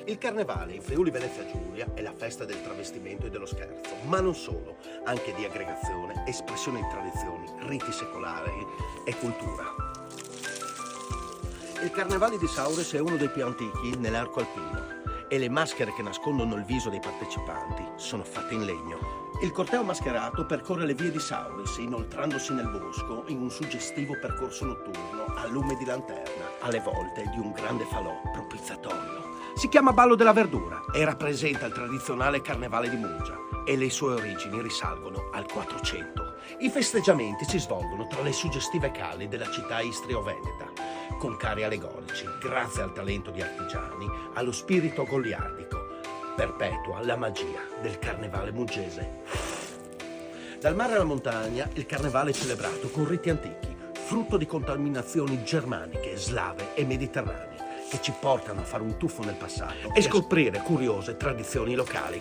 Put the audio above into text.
Il carnevale in Friuli Venezia Giulia è la festa del travestimento e dello scherzo, ma non solo, anche di aggregazione, espressione di tradizioni, riti secolari e cultura. Il Carnevale di Sauris è uno dei più antichi nell'arco alpino e le maschere che nascondono il viso dei partecipanti sono fatte in legno. Il corteo mascherato percorre le vie di Sauris, inoltrandosi nel bosco in un suggestivo percorso notturno a lume di lanterna, alle volte di un grande falò propiziatorio. Si chiama Ballo della Verdura e rappresenta il tradizionale carnevale di Muggia e le sue origini risalgono al 400. I festeggiamenti si svolgono tra le suggestive cali della città istrio-veneta, con carri allegorici, grazie al talento di artigiani, allo spirito goliardico. Perpetua la magia del carnevale muggese. Dal mare alla montagna, il carnevale è celebrato con riti antichi, frutto di contaminazioni germaniche, slave e mediterranee, che ci portano a fare un tuffo nel passato e scoprire curiose tradizioni locali.